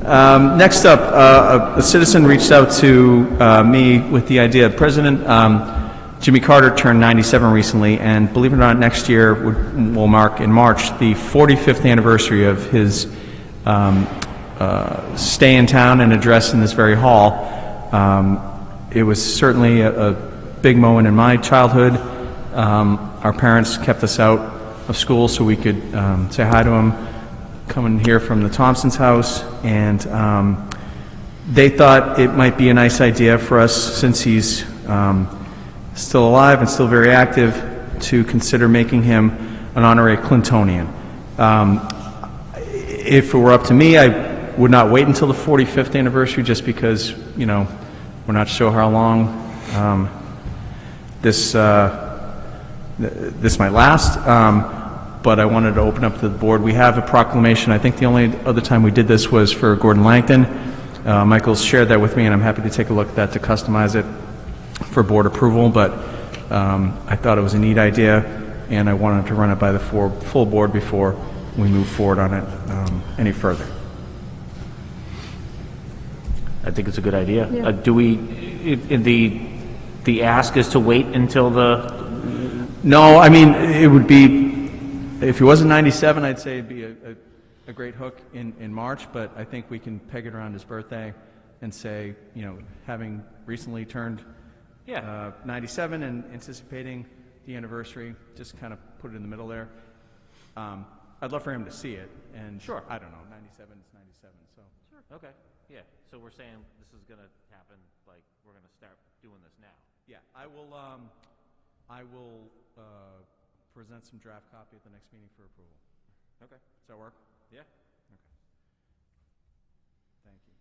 Next up, a citizen reached out to me with the idea. President Jimmy Carter turned 97 recently, and believe it or not, next year will mark in March the 45th anniversary of his stay in town and address in this very hall. It was certainly a big moment in my childhood. Our parents kept us out of school so we could say hi to him, come and hear from the Thompson's house, and they thought it might be a nice idea for us, since he's still alive and still very active, to consider making him an honorary Clintonian. If it were up to me, I would not wait until the 45th anniversary, just because, you know, we're not sure how long this might last. But I wanted to open up to the board. We have a proclamation. I think the only other time we did this was for Gordon Langton. Michael's shared that with me, and I'm happy to take a look at that to customize it for board approval. But I thought it was a neat idea, and I wanted to run it by the full board before we move forward on it any further. I think it's a good idea. Yeah. Do we, the ask is to wait until the... No, I mean, it would be, if he wasn't 97, I'd say it'd be a great hook in March, but I think we can peg it around his birthday and say, you know, having recently turned 97 and anticipating the anniversary, just kind of put it in the middle there. I'd love for him to see it, and Sure. I don't know, 97 is 97, so. Sure. Okay, yeah. So we're saying this is going to happen, like, we're going to start doing this now. Yeah, I will present some draft copy at the next meeting for approval. Okay. Does that work? Yeah. Okay. Thank you.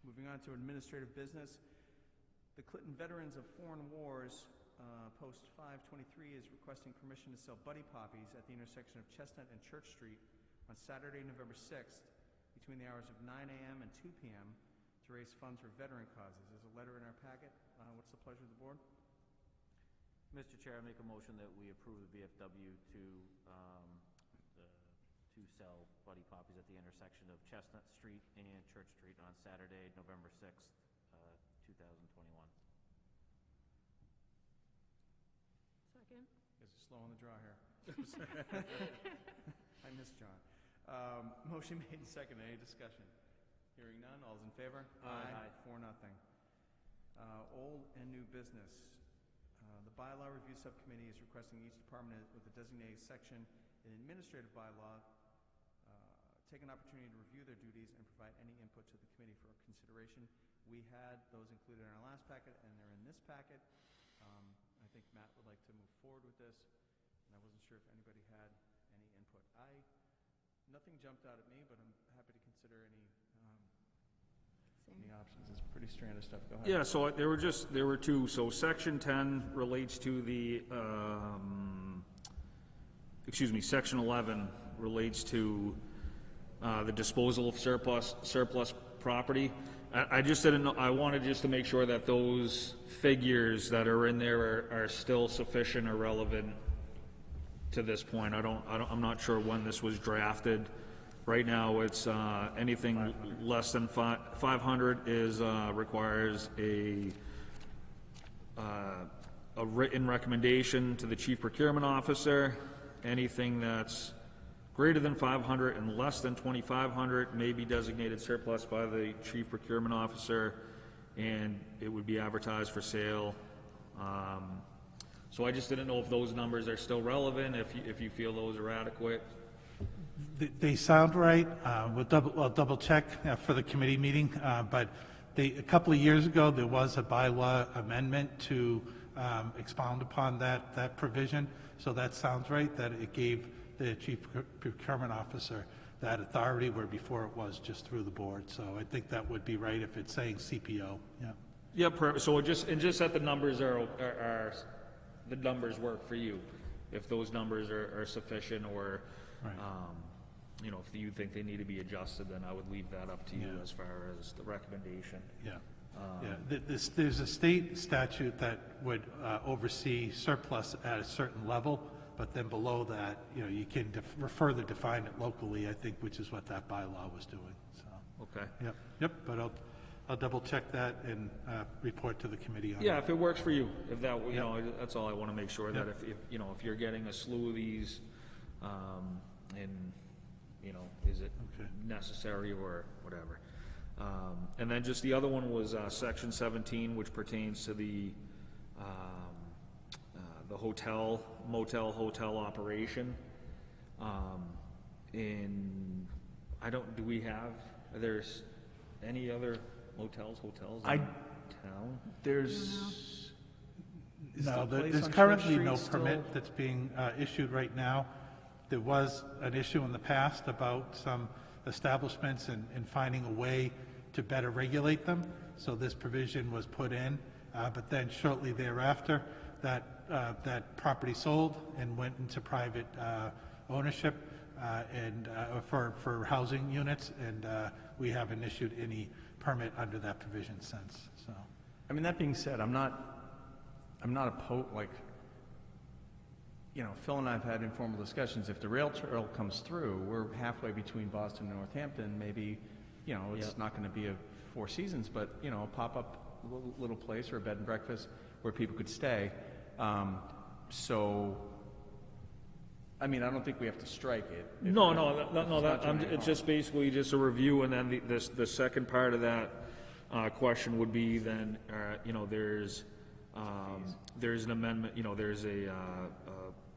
Moving on to administrative business. The Clinton Veterans of Foreign Wars, Post 523, is requesting permission to sell Buddy Poppies at the intersection of Chestnut and Church Street on Saturday, November 6th, between the hours of 9 a.m. and 2 p.m. to raise funds for veteran causes. There's a letter in our packet. What's the pleasure of the board? Mr. Chair, I make a motion that we approve the VFW to sell Buddy Poppies at the intersection of Chestnut Street and Church Street on Saturday, November 6th, 2021. Second. Guys are slow on the draw here. I miss John. Motion made and seconded. Any discussion? Hearing none. All's in favor? Aye. 4-0. Old and new business. The bylaw review subcommittee is requesting each department with a designated section in administrative bylaw take an opportunity to review their duties and provide any input to the committee for consideration. We had those included in our last packet, and they're in this packet. I think Matt would like to move forward with this, and I wasn't sure if anybody had any input. Nothing jumped out at me, but I'm happy to consider any options. It's pretty standard stuff. Go ahead. Yeah, so there were two. So section 10 relates to the, section 11 relates to the disposal of surplus property. I just didn't know, I wanted just to make sure that those figures that are in there are still sufficient or relevant to this point. I'm not sure when this was drafted. Right now, it's anything less than 500 is requires a written recommendation to the chief procurement officer. Anything that's greater than 500 and less than 2,500 may be designated surplus by the chief procurement officer, and it would be advertised for sale. So I just didn't know if those numbers are still relevant, if you feel those are adequate. They sound right. We'll double check for the committee meeting. But a couple of years ago, there was a bylaw amendment to expound upon that provision. So that sounds right, that it gave the chief procurement officer that authority, where before it was just through the board. So I think that would be right if it's saying CPO. Yeah. Yeah. So just that the numbers are the numbers work for you. If those numbers are sufficient, or Right. If you think they need to be adjusted, then I would leave that up to you Yeah. as far as the recommendation. Yeah. There's a state statute that would oversee surplus at a certain level. but then below that, you can further define it locally, I think, which is what that bylaw was doing, so. Okay. Yep, but I'll double check that and report to the committee on it. Yeah, if it works for you, if that, that's all I want to make sure, that if if you're getting a slew of these, and, is it Okay. necessary or whatever. And then just the other one was, section 17, which pertains to the hotel operation. Do we have, there's any other hotels in town? There's... is No, the place there's on currently Church no Street still- permit that's being issued right now. There was an issue in the past about some establishments and finding a way to better regulate them, so this provision was put in, but then shortly thereafter, that property sold and went into private ownership and for housing units, and we haven't issued any permit under that provision since, so. I mean, that being said, I'm not Phil and I have had informal discussions. If the rail trail comes through, we're halfway between Boston and Northampton. Maybe, it's not going to be a Four Seasons, but, a pop-up little place or a bed and breakfast where people could stay. So, I mean, I don't think we have to strike it. It's just basically just a review, and then the second part of that question would be then, there's an amendment, there's a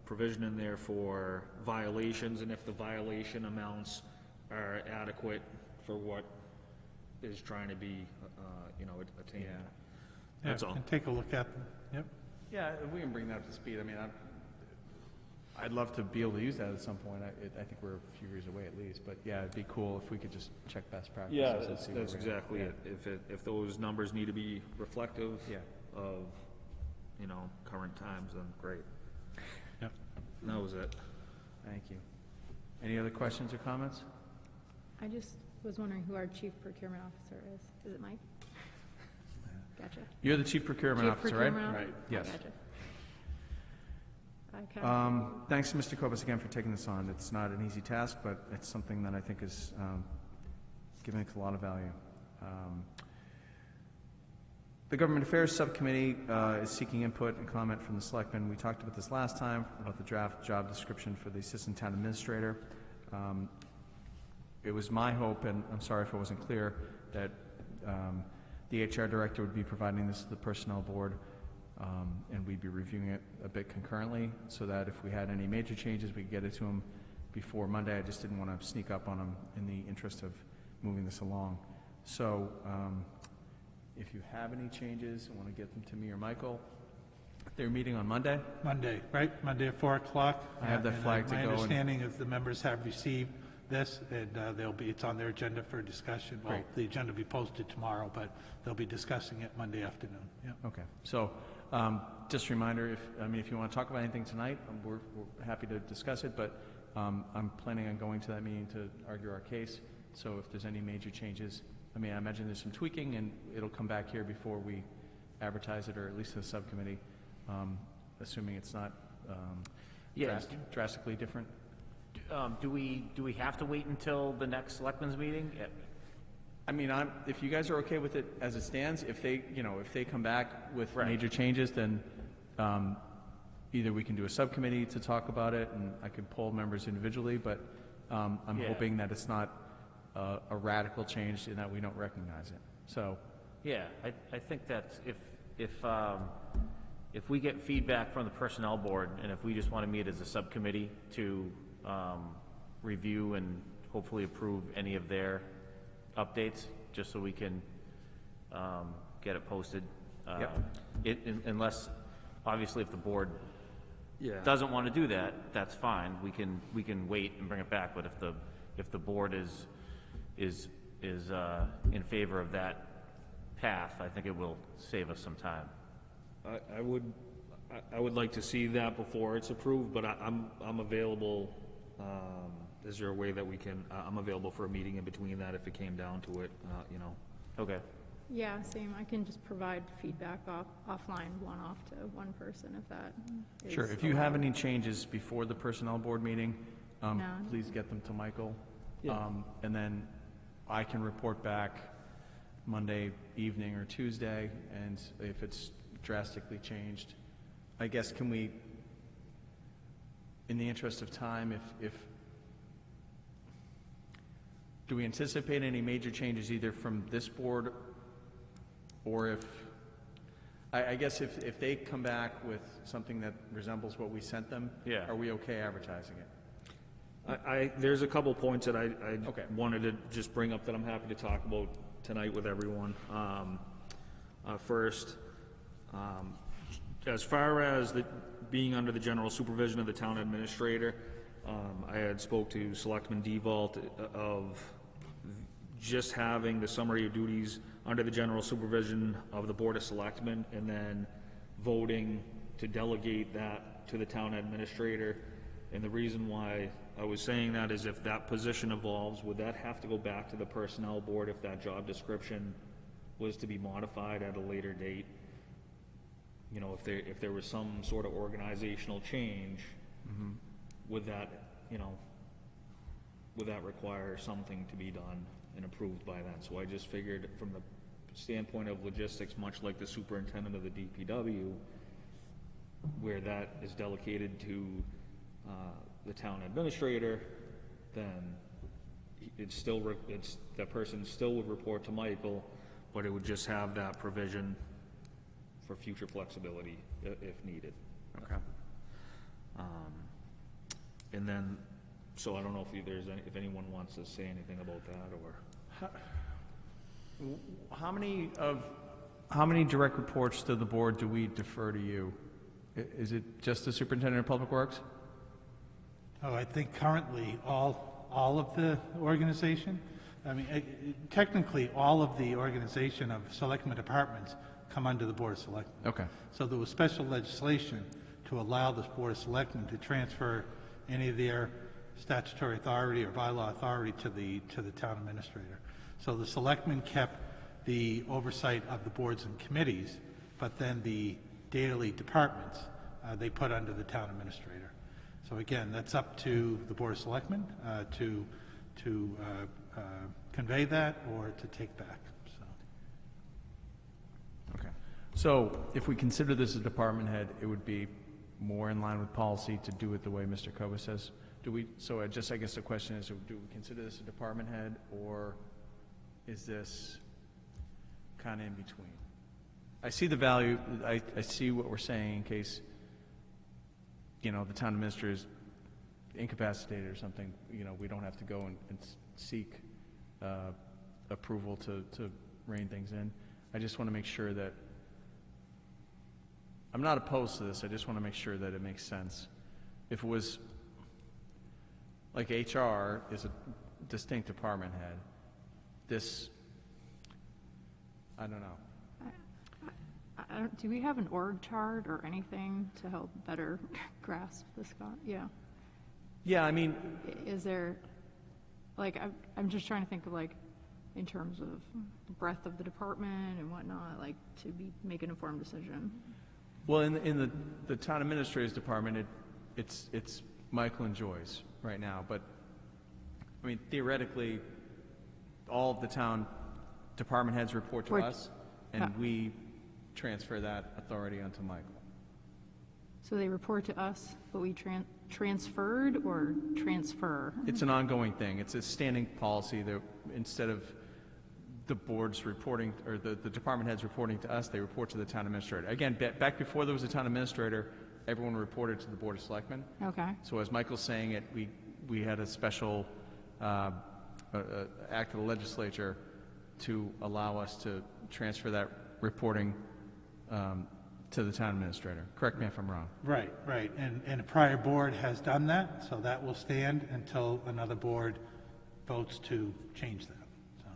provision in there for violations, and if the violation amounts are adequate for what is trying to be, attained. Yeah. That's all. And take a look at them, yep. Yeah, if we can bring that up to speed. I mean, I'd love to be able to use that at some point. I think we're a few years away at least, but yeah, it'd be cool if we could just check best practices. Yeah, and see where that's we're at. exactly Yeah. it. If those numbers need to be reflective Yeah. of, current times, then great. Yep. That was it. Thank you. Any other questions or comments? I just was wondering who our chief procurement officer is. Is it Mike? Gotcha. You're the Chief Procurement Chief Officer, procurement right? officer? Yes. Gotcha. I kind of Thanks to Mr. Kobus again for taking this on. It's not an easy task, but it's something that I think is giving us a lot of value. The Government Affairs Subcommittee is seeking input and comment from the Selectmen. We talked about this last time, about the draft job description for the Assistant Town Administrator. It was my hope, and I'm sorry if I wasn't clear, that the HR Director would be providing this to the Personnel Board, and we'd be reviewing it a bit concurrently, so that if we had any major changes, we could get it to him before Monday. I just didn't want to sneak up on him in the interest of moving this along. So, if you have any changes and want to get them to me or Michael, they're meeting on Monday. Monday, right? Monday at 4 o'clock. I have that And flag to My go and- understanding is the members have received this, and it's on their agenda for discussion. Well, Great. the agenda will be posted tomorrow, but they'll be discussing it Monday afternoon, yeah. Okay, so just a reminder, if you want to talk about anything tonight, we're happy to discuss it, but I'm planning on going to that meeting to argue our case, so if there's any major changes, I imagine there's some tweaking, and it'll come back here before we advertise it, or at least the subcommittee, assuming it's not drastically different. Do we have to wait until the next selectmen's meeting? If you guys are okay with it as it stands, if they come back with Right. major changes, then either we can do a subcommittee to talk about it, and I can poll members individually, but I'm Yeah. hoping that it's not a radical change and that we don't recognize it. So, Yeah, I think that if we get feedback from the Personnel Board, and if we just want to meet as a subcommittee to review and hopefully approve any of their updates, just so we can get it posted. Yep. Unless, obviously, if the board Yeah. doesn't want to do that, that's fine. We can wait and bring it back. But if the board is in favor of that path, I think it will save us some time. I would like to see that before it's approved, but I'm available. Is there a way that we can, I'm available for a meeting in between that if it came down to it, Okay. Yeah, same. I can just provide feedback offline, one-off to one person if that is Sure, if you have allowed. any changes before the personnel board meeting, No. please get them to Michael. Yeah. And then I can report back Monday evening or Tuesday, and if it's drastically changed, I guess, can we, in the interest of time, do we anticipate any major changes either from this board, or I guess if they come back with something that resembles what we sent them, Yeah. are we okay advertising it? There's a couple points that I Okay. wanted to just bring up that I'm happy to talk about tonight with everyone. First, as far as being under the general supervision of the town administrator, I had spoke to Selectman Devault of just having the summary of duties under the general supervision of the Board of Selectmen, and then voting to delegate that to the town administrator. And the reason why I was saying that is if that position evolves, would that have to go back to the personnel board if that job description was to be modified at a later date? You know, if there was some sort of organizational change, would that, would that require something to be done and approved by that? So I just figured from the standpoint of logistics, much like the superintendent of the DPW, where that is delegated to the town administrator, then that person still would report to Michael, but it would just have that provision for future flexibility if needed. Okay. And then, so I don't know if anyone wants to say anything about that, or How many direct reports to the board do we defer to you? Is it just the superintendent of public works? Oh, I think currently all of the organization, I mean, technically, all of the organization of selectmen departments come under the Board of Selectmen. Okay. So there was special legislation to allow the Board of Selectmen to transfer any of their statutory authority or bylaw authority to the town administrator. So the selectmen kept the oversight of the boards and committees, but then the daily departments, they put under the town administrator. So again, that's up to the Board of Selectmen to convey that or to take back, so. Okay. So if we consider this a department head, it would be more in line with policy to do it the way Mr. Koba says? I guess the question is, do we consider this a department head, or is this kind of in between? I see the value, I see what we're saying in case, the town administrator is incapacitated or something, we don't have to go and seek approval to rein things in. I just want to make sure that, I'm not opposed to this, I just want to make sure that it makes sense. If it was, like HR is a distinct department head, this, I don't know. Do we have an org chart or anything to help better grasp this? Yeah. Yeah, I mean, Is there, I'm just trying to think of in terms of the breadth of the department and whatnot, to make an informed decision. well, in the town administrator's department, it's Michael and Joyce right now, but, I mean, theoretically, all of the town department heads report to us, and we transfer that authority onto Michael. So they report to us, but we transferred or transfer? It's an ongoing thing. It's a standing policy that instead of the boards reporting, or the department heads reporting to us, they report to the town administrator. Again, back before there was a town administrator, everyone reported to the Board of Selectmen. Okay. So as Michael's saying it, we had a special act of the legislature to allow us to transfer that reporting to the town administrator. Correct me if I'm wrong. Right. And a prior board has done that, so that will stand until another board votes to change that, so.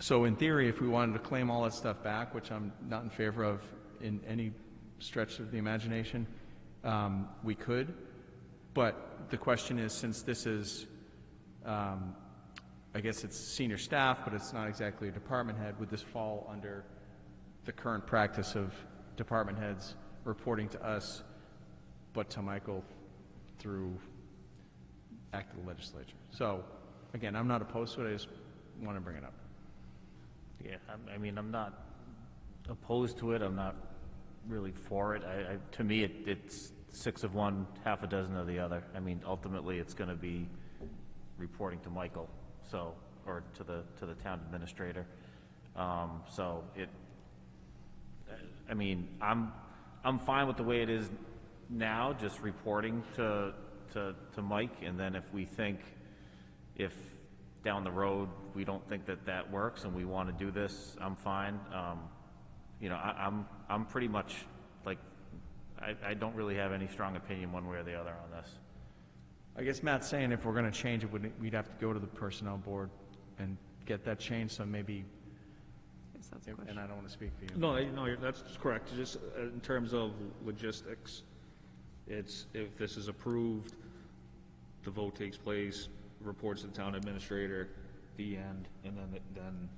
So in theory, if we wanted to claim all that stuff back, which I'm not in favor of in any stretch of the imagination, we could. But the question is, since this is I guess it's senior staff, but it's not exactly a department head. Would this fall under the current practice of department heads reporting to us, but to Michael through act of the legislature? So, again, I'm not opposed to it, I just want to bring it up. Yeah, I mean, I'm not opposed to it, I'm not really for it. To me, it's 6 of one, half a dozen of the other. I mean, ultimately, it's gonna be reporting to Michael, so, or to the town administrator. So I mean, I'm fine with the way it is now, just reporting to Mike, and then if we think, if down the road, we don't think that works and we want to do this, I'm fine. You know, I'm pretty much, like, I don't really have any strong opinion one way or the other on this. I guess Matt's saying if we're going to change it, we'd have to go to the personnel board and get that changed, so maybe, Yes, that's the and question. I don't want to speak for you. No, that's correct. Just in terms of logistics, it's, if this is approved, the vote takes place, reports to the town administrator, the end, and then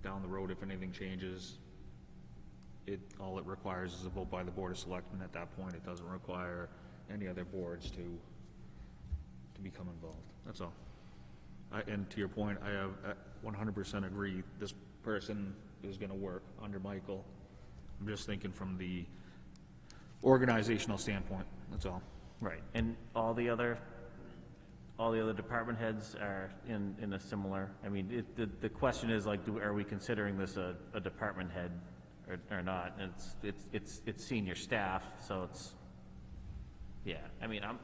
down the road, if anything changes, all it requires is a vote by the Board of Selectmen. At that point, it doesn't require any other boards to become involved. That's all. And to your point, I have 100% agree, this person is gonna work under Michael. I'm just thinking from the organizational standpoint, that's all. Right, and all the other department heads are in a similar, I mean, the question is, like, are we considering this a department head or not? And it's senior staff, so it's, yeah, I mean, I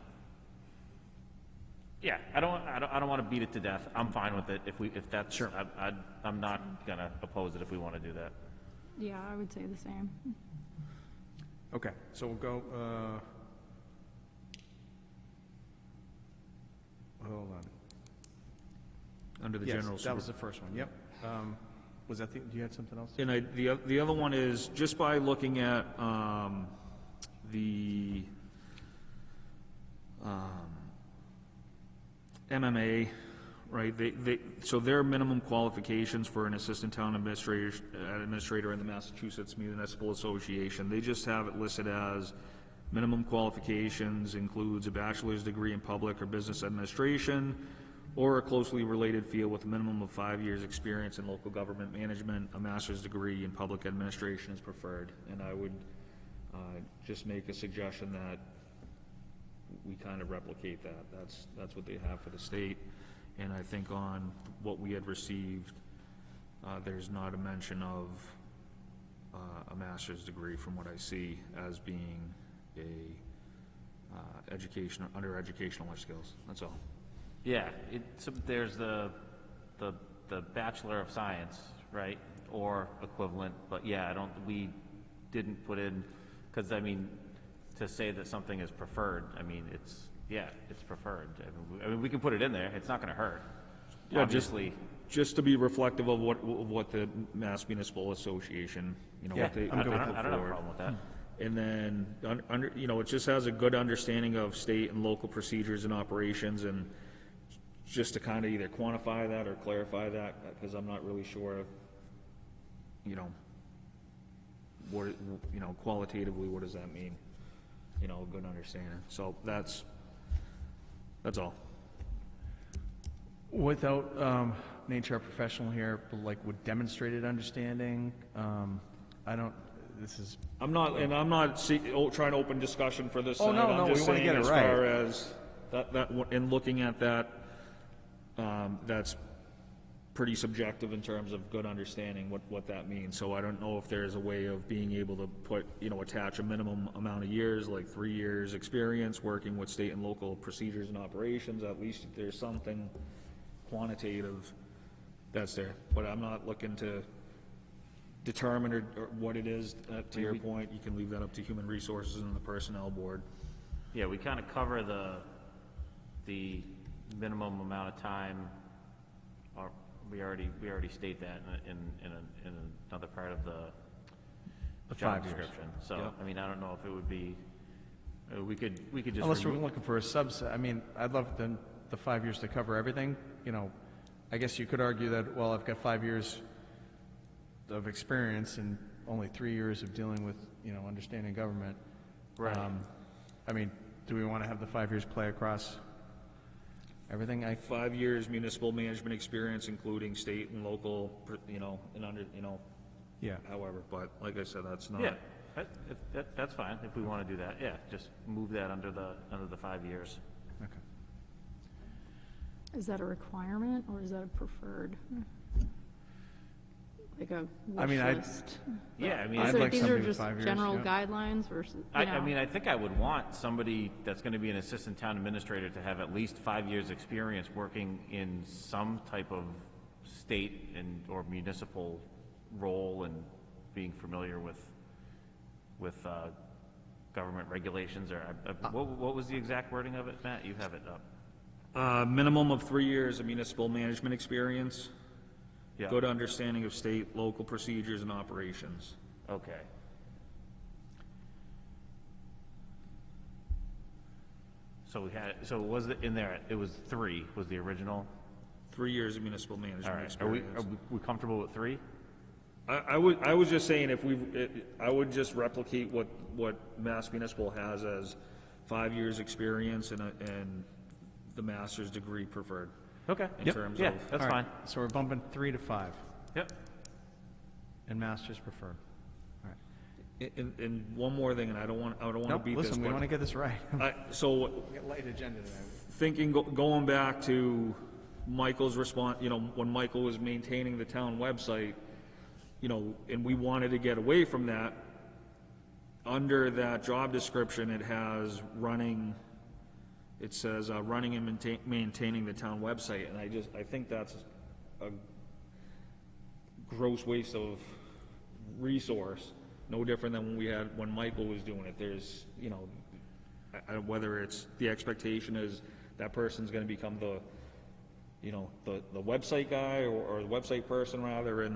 don't want to beat it to death. I'm fine with it if that's, Sure. I'm not gonna oppose it if we want to do that. Yeah, I would say the same. Okay, so we'll go, hold on. Under the Yes, general. that was the first one, yep. Was that you had something else? And the other one is, just by looking at the MMA, right, so their minimum qualifications for an assistant town administrator in the Massachusetts Municipal Association, they just have it listed as minimum qualifications includes a bachelor's degree in public or business administration, or a closely related field with a minimum of 5 years' experience in local government management. A master's degree in public administration is preferred. And I would just make a suggestion that we kind of replicate that. That's what they have for the state. And I think on what we had received, there's not a mention of a master's degree from what I see as being under educational skills. That's all. Yeah, there's the Bachelor of Science, right, or equivalent, but yeah, we didn't put in, because, I mean, to say that something is preferred, I mean, it's preferred. I mean, we can put it in there, it's not gonna hurt. Yeah, Obviously, just to be reflective of what the Mass Municipal Association, Yeah, what they I'm good with I put don't have a forward. problem with that. And then, it just has a good understanding of state and local procedures and operations, and just to kind of either quantify that or clarify that, because I'm not really sure, what, qualitatively, what does that mean? A good understanding. So that's all. Without an HR professional here, but like with demonstrated understanding, this is, I'm not trying to open discussion for this Oh, side. no, I'm no, just we wanna saying, get it as right. far as that, in looking at that, that's pretty subjective in terms of good understanding what that means. So I don't know if there's a way of being able to put, attach a minimum amount of years, like 3 years experience working with state and local procedures and operations. At least there's something quantitative that's there. But I'm not looking to determine or what it is. To your point, you can leave that up to human resources and the personnel board. Yeah, we kind of cover the minimum amount of time, or we already state that in another part of the job 5 years. description. So, Yep. I mean, I don't know if it would be, we could just unless we're remove, looking for a subset, I mean, I'd love the 5 years to cover everything, I guess you could argue that, well, I've got 5 years of experience and only 3 years of dealing with, understanding government. Right. I mean, do we want to have the 5 years play across everything? 5 years municipal management experience, including state and local, Yeah. however, but like I said, that's not. Yeah, that's fine, if we want to do that, yeah, just move that under the 5 years. Okay. Is that a requirement, or is that a preferred? Like a I mean, wish list? Yeah, I mean, I'd So like these are somebody with just 5 years, general yeah. guidelines versus, I mean, I think I would want somebody that's going to be an assistant town administrator to have at least 5 years' experience working in some type of state or municipal role and being familiar with government regulations, or, what was the exact wording of it, Matt? You have it up. Minimum of 3 years of municipal management experience, Yeah. good understanding of state, local procedures and operations. Okay. So was it in there, it was 3, was the original? 3 years of municipal All management right, experience. are we comfortable with 3? I was just saying I would just replicate what Mass Municipal has as 5 years' experience and the master's degree preferred. Okay. In terms Yeah, of- that's All right, fine. So we're bumping 3 to 5, Yep. and master's preferred. All right. And one more thing, and I don't want to Nope, beat this, listen, we want to get this right. so We got a light agenda tonight. thinking, going back to Michael's response, when Michael was maintaining the town website, and we wanted to get away from that, under that job description, it says running and maintaining the town website, and I think that's a gross waste of resource, no different than when Michael was doing it. There's, whether it's the expectation is that person's gonna become the website guy or the website person rather,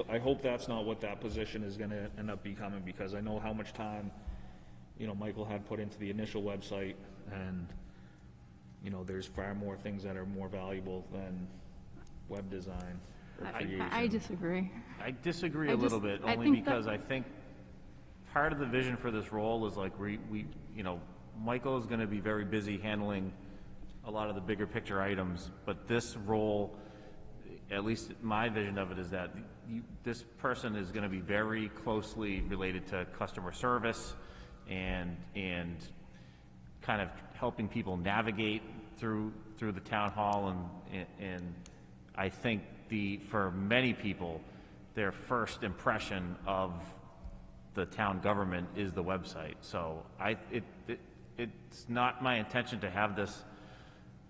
I hope that's not what that position is gonna end up becoming, because I know how much time, Michael had put into the initial website, and, there's far more things that are more valuable than web design or creation. I disagree. I disagree I a little just- bit, I only think that- because I think part of the vision for this role is like Michael is going to be very busy handling a lot of the bigger picture items, but this role, at least my vision of it, is that this person is going to be very closely related to customer service and kind of helping people navigate through the town hall, and I think for many people, their first impression of the town government is the website. So it's not my intention to have this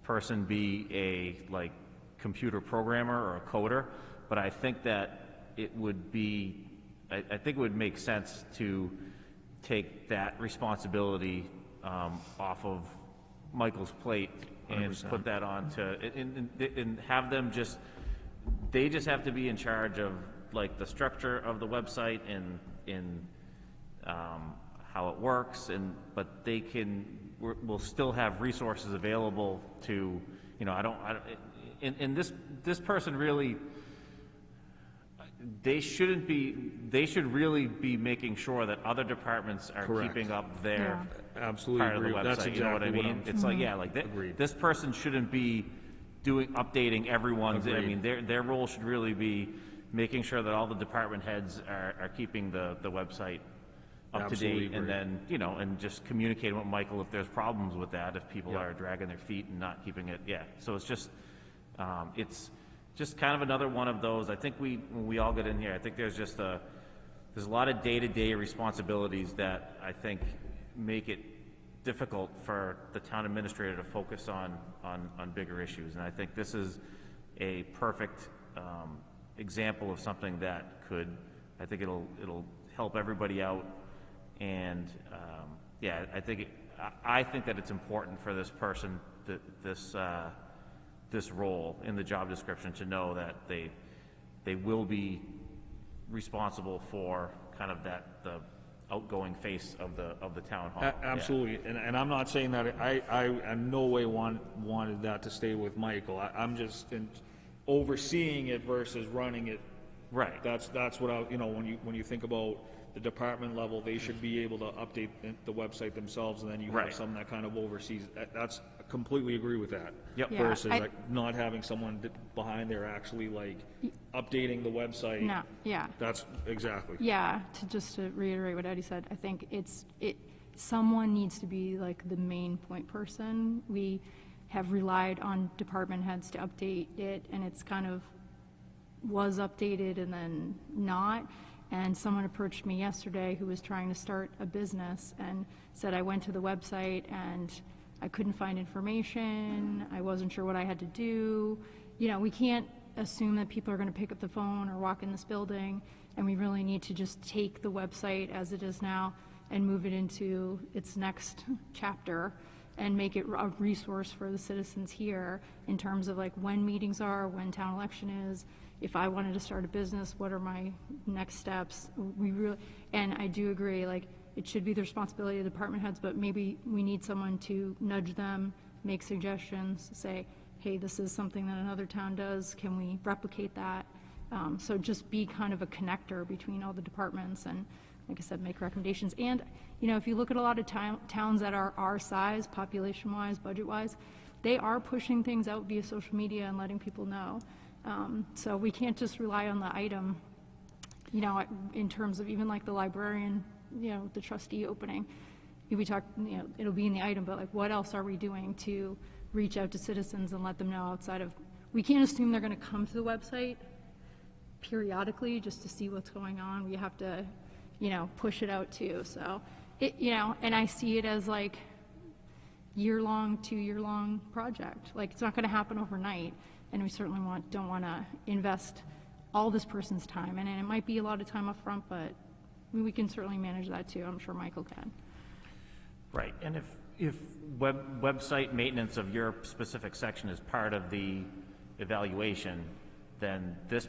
person be a computer programmer or a coder, but I think that it would be, I think it would make sense to take that responsibility off of Michael's plate and 100%. put that on and have them they just have to be in charge of the structure of the website and how it works, but we'll still have resources available to, this person really, they should really be making sure that other departments are Correct. keeping up their Absolutely part of the agree. website, That's you know what I exactly what mean? I'm- It's Agreed. this person shouldn't be updating everyone's, I Agreed. mean, their role should really be making sure that all the department heads are keeping the website up to Absolutely date, and agree. then, and just communicating with Michael if there's problems with that, if people Yep. are dragging their feet and not keeping it, so it's just kind of another one of those. I think when we all get in here, I think there's a lot of day-to-day responsibilities that I think make it difficult for the town administrator to focus on bigger issues, and I think this is a perfect example of something that I think it'll help everybody out, and I think that it's important for this person, this role in the job description, to know that they will be responsible for kind of outgoing face of the town hall. Yeah. Absolutely, and I'm not saying that, I in no way wanted that to stay with Michael. I'm just overseeing it versus running it. Right. That's what when you think about the department level, they should be able to update the website themselves, and then you have Right. someone that kind of oversees. That's I completely agree with that. Yep. Yeah, Versus like not having someone behind there actually like updating the website. No, yeah. That's exactly. Yeah, to reiterate what Eddie said, I think someone needs to be like the main point person. We have relied on department heads to update it, and it's kind of was updated and then not. And someone approached me yesterday who was trying to start a business and said, I went to the website and I couldn't find information, I wasn't sure what I had to do. You know, we can't assume that people are going to pick up the phone or walk in this building, and we really need to just take the website as it is now and move it into its next chapter and make it a resource for the citizens here in terms of like when meetings are, when town election is. If I wanted to start a business, what are my next steps? And I do agree, like, it should be the responsibility of the department heads, but maybe we need someone to nudge them, make suggestions, say, hey, this is something that another town does, can we replicate that? So just be kind of a connector between all the departments and, like I said, make recommendations. And, you know, if you look at a lot of towns that are our size, population-wise, budget-wise, they are pushing things out via social media and letting people know. So we can't just rely on the item, you know, in terms of even like the librarian, you know, the trustee opening. We talk, you know, it'll be in the item, but like what else are we doing to reach out to citizens and let them know outside of, we can't assume they're going to come to the website periodically just to see what's going on. We have to, you know, push it out too. So, you know, and I see it as like year-long, 2-year-long project. Like it's not going to happen overnight. And we certainly don't want to invest all this person's time. And it might be a lot of time up front, but we can certainly manage that too. I'm sure Michael can. Right, and if website maintenance of your specific section is part of the evaluation, then this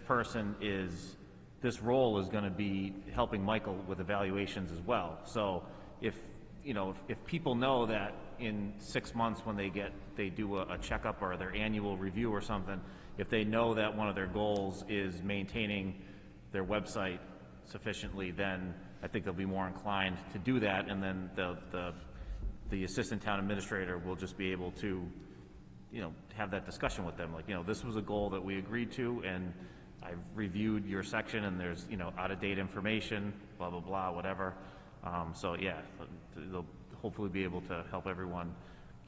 role is going to be helping Michael with evaluations as well. So if people know that in 6 months when they do a checkup or their annual review or something, if they know that one of their goals is maintaining their website sufficiently, then I think they'll be more inclined to do that, and then the assistant town administrator will just be able to, you know, have that discussion with them, like, you know, this was a goal that we agreed to, and I've reviewed your section, and there's, you know, out-of-date information, blah, blah, blah, whatever. So, yeah, they'll hopefully be able to help everyone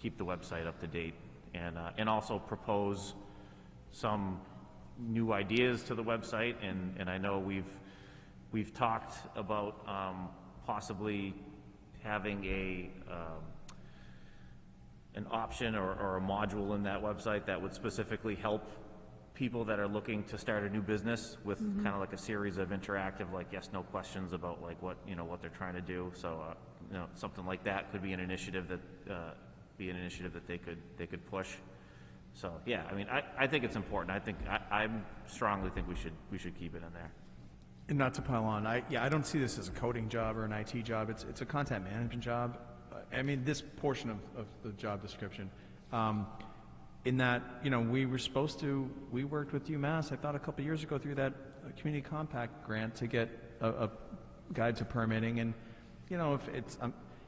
keep the website up to date, and also propose some new ideas to the website, and I know we've talked about possibly having an option or a module in that website that would specifically help people that are looking to start a new business with kind of like a series of interactive, like yes, no questions about like what they're trying to do. So you know, something like that could be an initiative that they could push. So yeah, I mean, I think it's important. I strongly think we should keep it in there. And not to pile on, I don't see this as a coding job or an IT job. It's a content management job. I mean, this portion of the job description, in that, you know, we worked with UMass, I thought a couple years ago through that Community Compact grant to get a guide to permitting, and, you know,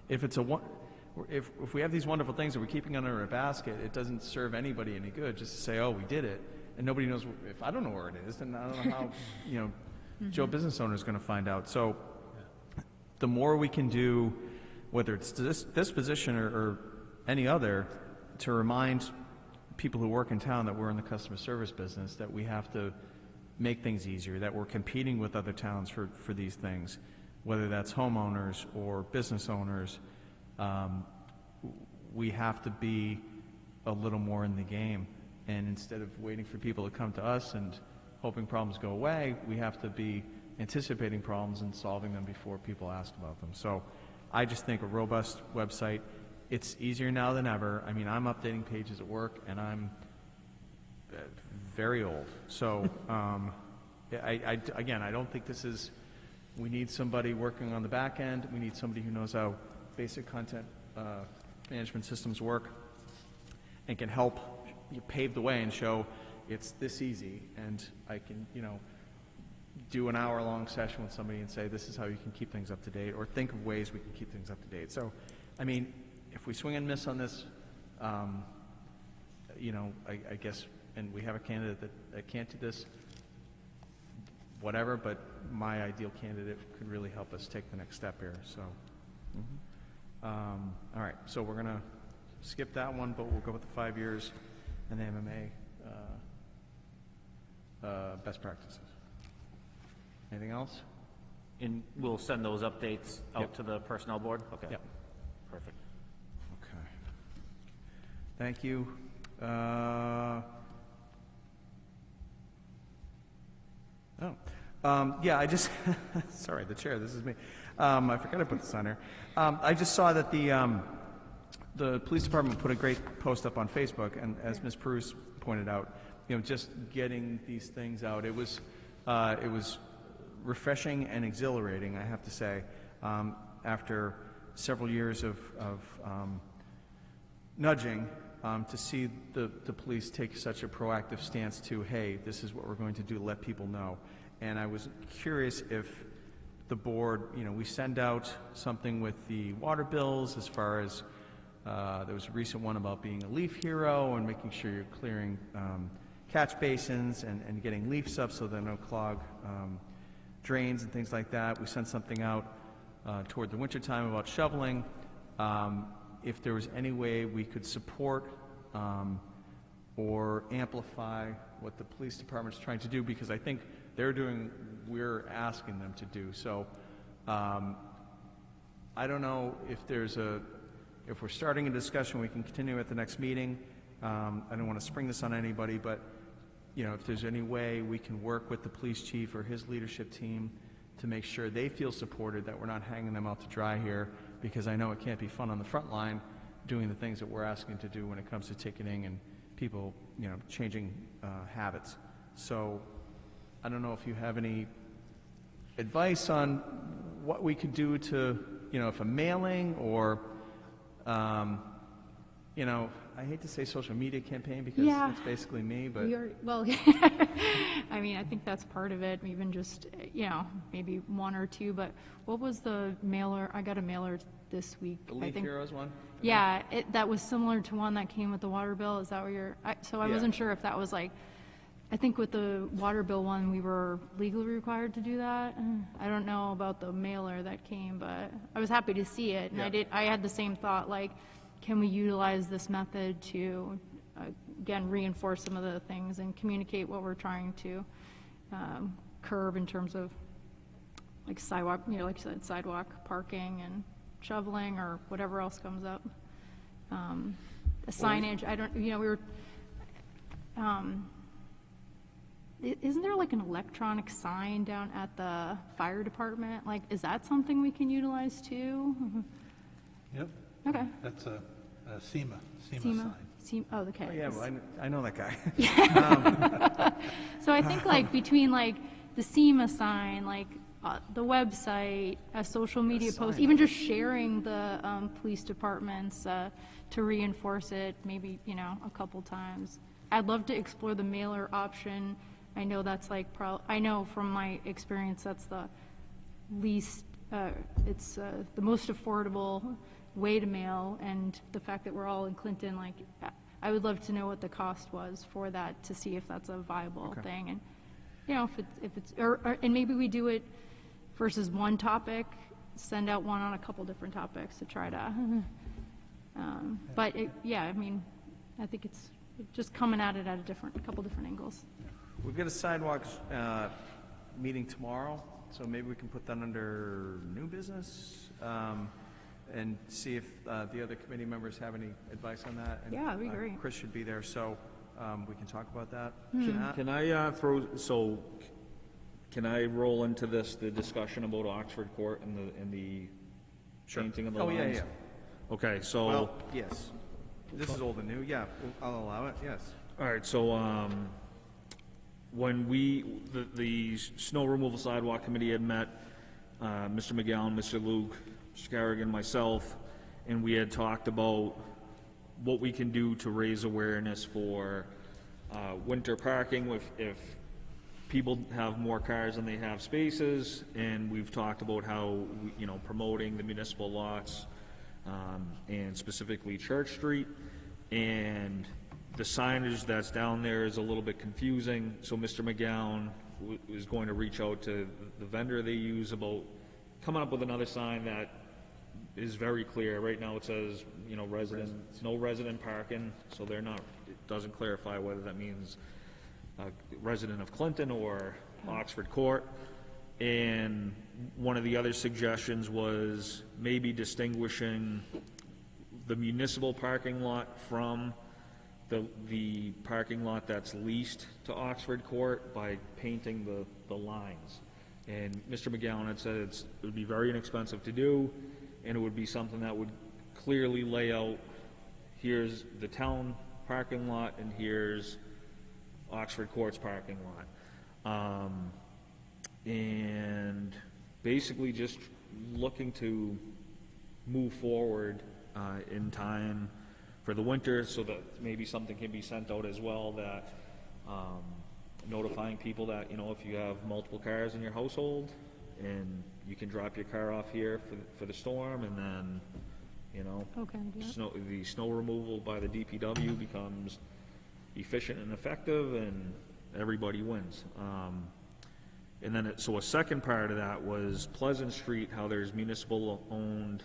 if we have these wonderful things that we're keeping under a basket, it doesn't serve anybody any good just to say, oh, we did it, and nobody knows. If I don't know where it is, then I don't know how, you know, Joe business owner is going to find out. So the more we can do, whether it's this position or any other, to remind people who work in town that we're in the customer service business, that we have to make things easier, that we're competing with other towns for these things, whether that's homeowners or business owners. We have to be a little more in the game, and instead of waiting for people to come to us and hoping problems go away, we have to be anticipating problems and solving them before people ask about them. So I just think a robust website, it's easier now than ever. I mean, I'm updating pages at work, and I'm very old. So, again, I don't think this is We need somebody working on the back end. We need somebody who knows how basic content management systems work and can help you pave the way and show it's this easy, and I can, do an hour-long session with somebody and say, this is how you can keep things up to date, or think of ways we can keep things up to date. So, I mean, if we swing and miss on this, I guess, and we have a candidate that can't do this, whatever, but my ideal candidate could really help us take the next step here, so. All right, so we're gonna skip that one, but we'll go with the 5 years and the MMA best practices. Anything else? And we'll send those updates out Yep. to the personnel board? Okay. Yep. Perfect. Okay. Thank you. Yeah, I just, sorry, the chair, this is me. I forgot to put this on here. I just saw that the police department put a great post up on Facebook, and as Ms. Bruce pointed out, just getting these things out, it was refreshing and exhilarating, I have to say, after several years of nudging, to see the police take such a proactive stance to, hey, this is what we're going to do, let people know. And I was curious if the board, we send out something with the water bills as far as, there was a recent one about being a leaf hero and making sure you're clearing catch basins and getting leaves up so there are no clogged drains and things like that. We sent something out toward the wintertime about shoveling. If there was any way we could support or amplify what the police department's trying to do, because I think they're doing, we're asking them to do. So I don't know if if we're starting a discussion, we can continue at the next meeting. I don't want to spring this on anybody, but if there's any way we can work with the police chief or his leadership team to make sure they feel supported, that we're not hanging them out to dry here, because I know it can't be fun on the front line doing the things that we're asking to do when it comes to ticketing and people, changing habits. So I don't know if you have any advice on what we could do to, if a mailing or, I hate to say social media campaign because Yeah. it's basically me, but Well, I mean, I think that's part of it, even just, maybe one or two, but what was the mailer? I got a mailer this week. the I Leaf think. Heroes one? Yeah, that was similar to one that came with the water bill. Is that what so I Yeah. wasn't sure if that was like, I think with the water bill one, we were legally required to do that. I don't know about the mailer that came, but I was happy to see it. And Yeah. I had the same thought, like, can we utilize this method to, again, reinforce some of the things and communicate what we're trying to curb in terms of, like sidewalk, like you said, sidewalk parking and shoveling or whatever else comes up. The signage, I don't, we were, isn't there like an electronic sign down at the fire department? Like, is that something we can utilize too? Yep, Okay. that's a SEMA SEMA? sign. Oh, okay. Oh, yeah, well, I know that guy. So I think like between like the SEMA sign, like the website, a social media post, sign. even just sharing the police departments to reinforce it, maybe, a couple times. I'd love to explore the mailer option. I know that's like, I know from my experience, that's the least, it's the most affordable way to mail, and the fact that we're all in Clinton, like, I would love to know what the cost was for that to see if that's a viable thing. And, if it's, and maybe we do it versus one topic, send out one on a couple different topics to try to, but I mean, I think it's just coming at it at a couple different angles. We've got a sidewalk meeting tomorrow, so maybe we can put that under new business and see if the other committee members have any advice on that. And, Yeah, that'd be great. Chris should be there, so we can talk about that. Can I can I roll into this, the discussion about Oxford Court and the painting of the Oh, lines? yeah. Okay, so. Well, yes. This is old and new, yeah, I'll allow it, yes. All right, so, when the snow removal sidewalk committee had met, Mr. McGowan, Mr. Luke, Mr. Carrigan, myself, and we had talked about what we can do to raise awareness for winter parking if people have more cars than they have spaces, and we've talked about how, promoting the municipal lots, and specifically Church Street, and the signage that's down there is a little bit confusing, so Mr. McGowan is going to reach out to the vendor they use about coming up with another sign that is very clear. Right now it says, no resident parking, so it doesn't clarify whether that means resident of Clinton or Oxford Court. And one of the other suggestions was maybe distinguishing the municipal parking lot from the parking lot that's leased to Oxford Court by painting the lines. And Mr. McGowan had said it would be very inexpensive to do, and it would be something that would clearly lay out, here's the town parking lot and here's Oxford Court's parking lot. And basically just looking to move forward in time for the winter, so that maybe something can be sent out as well that notifying people that, if you have multiple cars in your household and you can drop your car off here for the storm, and then, Okay, yeah. the snow removal by the DPW becomes efficient and effective, and everybody wins. And then, so a second part of that was Pleasant Street, how there's municipal-owned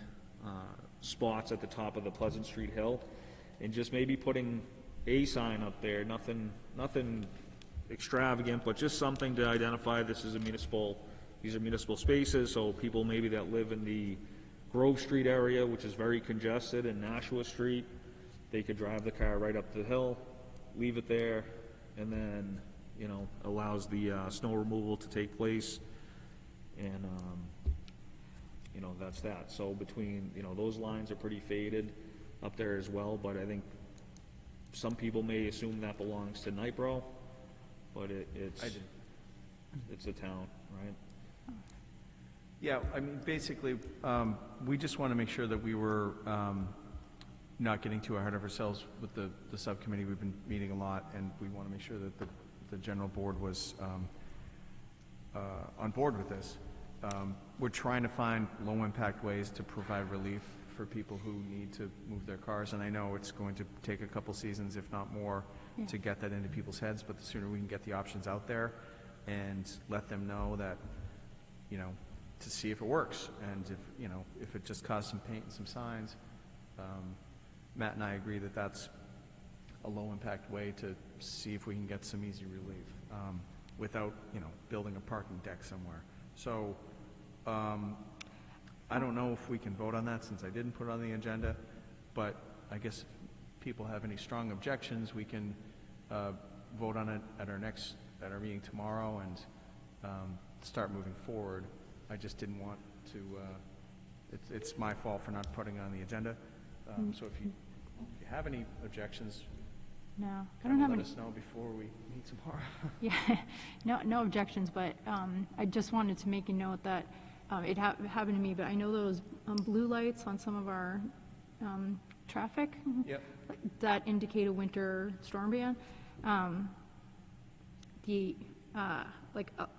spots at the top of the Pleasant Street Hill, and just maybe putting a sign up there, nothing extravagant, but just something to identify these are municipal spaces, so people maybe that live in the Grove Street area, which is very congested, and Nashua Street, they could drive the car right up the hill, leave it there, and then, allows the snow removal to take place, and, that's that. So between, those lines are pretty faded up there as well, but I think some people may assume that belongs to Nitro, but it's a town, right? Yeah, I mean, basically, we just want to make sure that we were not getting too ahead of ourselves with the subcommittee. We've been meeting a lot, and we want to make sure that the general board was on board with this. We're trying to find low-impact ways to provide relief for people who need to move their cars, and I know it's going to take a couple seasons, if not more, to get that into people's heads, but the sooner we can get the options out there and let them know that, to see if it works, and if it just costs some paint and some signs. Matt and I agree that that's a low-impact way to see if we can get some easy relief without, building a parking deck somewhere. So I don't know if we can vote on that since I didn't put it on the agenda, but I guess if people have any strong objections, we can vote on it at our meeting tomorrow and start moving forward. I just didn't want to, it's my fault for not putting it on the agenda. So if you have any objections, No, I don't have let any. us know before we meet tomorrow. Yeah, no objections, but I just wanted to make a note that it happened to me, but I know those blue lights on some of our traffic Yep. that indicate a winter storm ban. A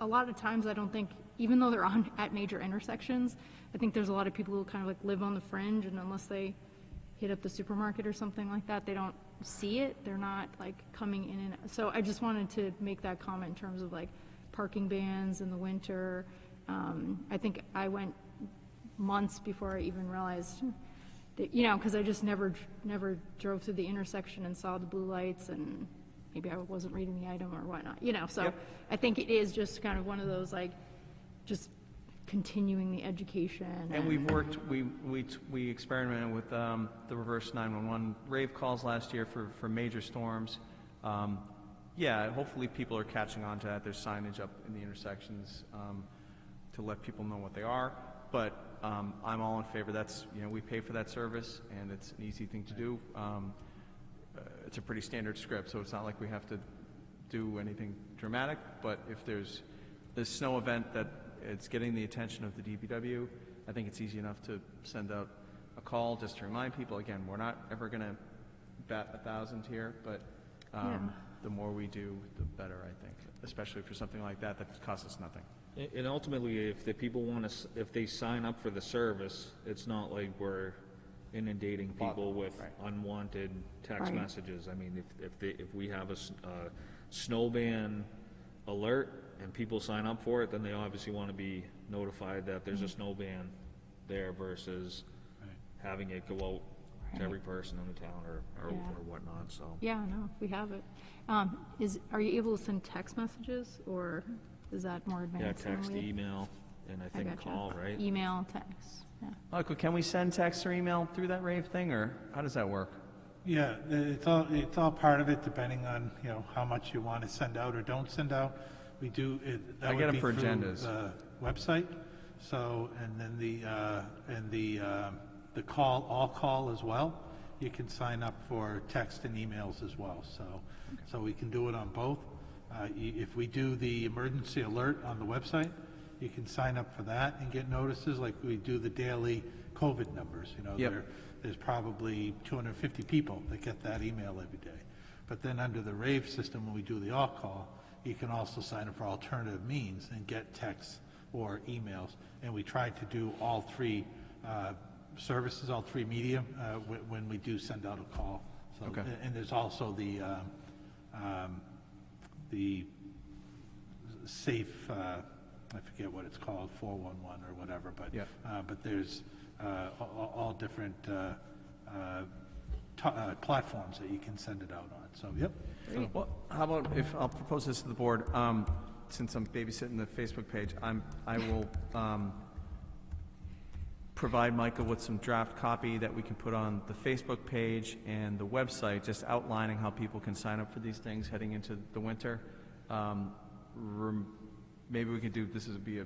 lot of times I don't think, even though they're on at major intersections, I think there's a lot of people who kind of live on the fringe, and unless they hit up the supermarket or something like that, they don't see it. They're not coming in and so I just wanted to make that comment in terms of parking bans in the winter. I think I went months before I even realized that, because I just never drove through the intersection and saw the blue lights, and maybe I wasn't reading the item or whatnot, so Yep. I think it is just kind of one of those just continuing the education. And we've worked, we experimented with the reverse 911 rave calls last year for major storms. Yeah, hopefully people are catching on to that. There's signage up in the intersections to let people know what they are. But I'm all in favor. That's, we pay for that service, and it's an easy thing to do. It's a pretty standard script, so it's not like we have to do anything dramatic. But if there's this snow event that it's getting the attention of the DPW. I think it's easy enough to send out a call just to remind people, again, we're not ever going to bat 1,000 here, but the more we do, the better, I think, especially for something like that costs us nothing. And ultimately, if the people want to, if they sign up for the service, it's not like we're inundating people with unwanted text messages. I mean, if we have a snow ban alert and people sign up for it, then they obviously want to be notified that there's a snow ban there versus having it go out to every person in the town or whatnot, so. Yeah, no, we have it. Are you able to send text messages, or is that more advanced? Yeah, text, email, and I think call, right? Email, text, yeah. Michael, can we send text or email through that rave thing, or how does that work? Yeah, it's all part of it, depending on, how much you want to send out or don't send out. We do, that I get would them be for through agendas. the website, so, and then the call, all call as well. You can sign up for text and emails as well, so we can do it on both. If we do the emergency alert on the website, you can sign up for that and get notices like we do the daily COVID numbers. There's probably 250 people that get that email every day. But then under the rave system, when we do the all-call, you can also sign up for alternative means and get texts or emails. And we try to do all three services, all three media, when we do send out a call. So, Okay. And there's also the safe, I forget what it's called, 411 or whatever, but there's all different platforms that you can send it out on. So, yep. Well, how about if I'll propose this to the board, since I'm babysitting the Facebook page, I will provide Michael with some draft copy that we can put on the Facebook page and the website, just outlining how people can sign up for these things heading into the winter. Maybe we could do, this would be a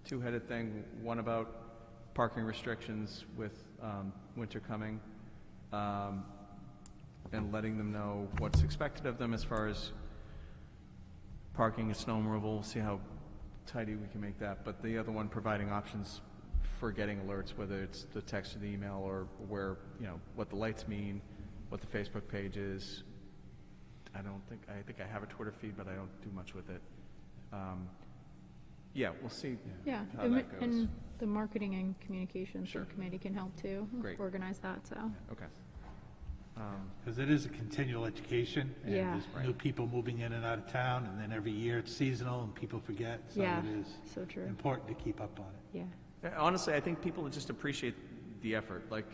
two-headed thing, one about parking restrictions with winter coming, and letting them know what's expected of them as far as parking and snow removal. We'll see how tidy we can make that. But the other one, providing options for getting alerts, whether it's the text or the email, or where, what the lights mean, what the Facebook page is. I think I have a Twitter feed, but I don't do much with it. We'll see how that goes. And the marketing and communications subcommittee can help too. Great. Organize that, so. Okay. Because it is a continual education, and there's new people moving in and out of town, and then every year it's seasonal and people forget, so it is so true. important to keep up on it. Yeah. Honestly, I think people just appreciate the effort. Like,